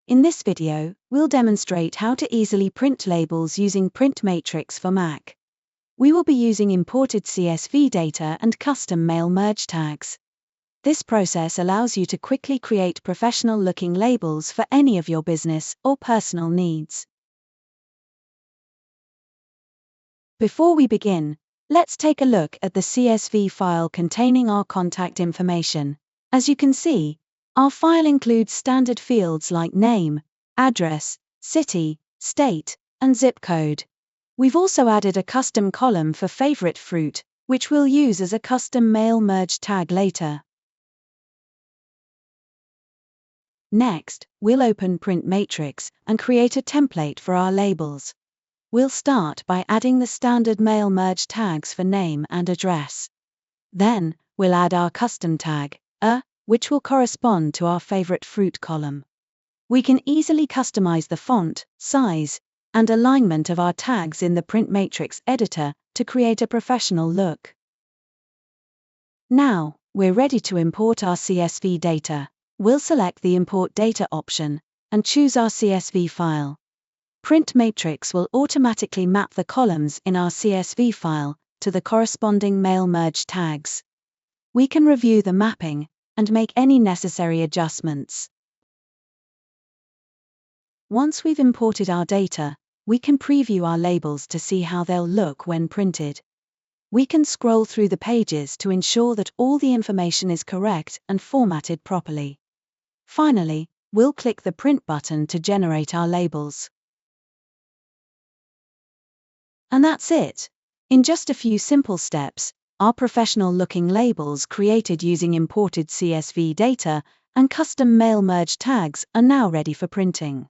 In this video, we'll demonstrate how to easily print labels using Print Matrix for Mac. We will be using imported CSV data and custom mail merge tags. This process allows you to quickly create professional-looking labels for any of your business or personal needs. Before we begin, let's take a look at the CSV file containing our contact information. As you can see, our file includes standard fields like name, address, city, state, and zip code. We've also added a custom column for favorite fruit, which we'll use as a custom mail merge tag later. Next, we'll open Print Matrix and create a template for our labels. We'll start by adding the standard mail merge tags for name and address. Then, we'll add our custom tag, which will correspond to our favorite fruit column. We can easily customize the font, size, and alignment of our tags in the Print Matrix editor to create a professional look. Now, we're ready to import our CSV data. We'll select the Import Data option and choose our CSV file. Print Matrix will automatically map the columns in our CSV file to the corresponding mail merge tags. We can review the mapping and make any necessary adjustments. Once we've imported our data, we can preview our labels to see how they'll look when printed. We can scroll through the pages to ensure that all the information is correct and formatted properly. Finally, we'll click the Print button to generate our labels. And that's it. In just a few simple steps, our professional-looking labels created using imported CSV data and custom mail merge tags are now ready for printing.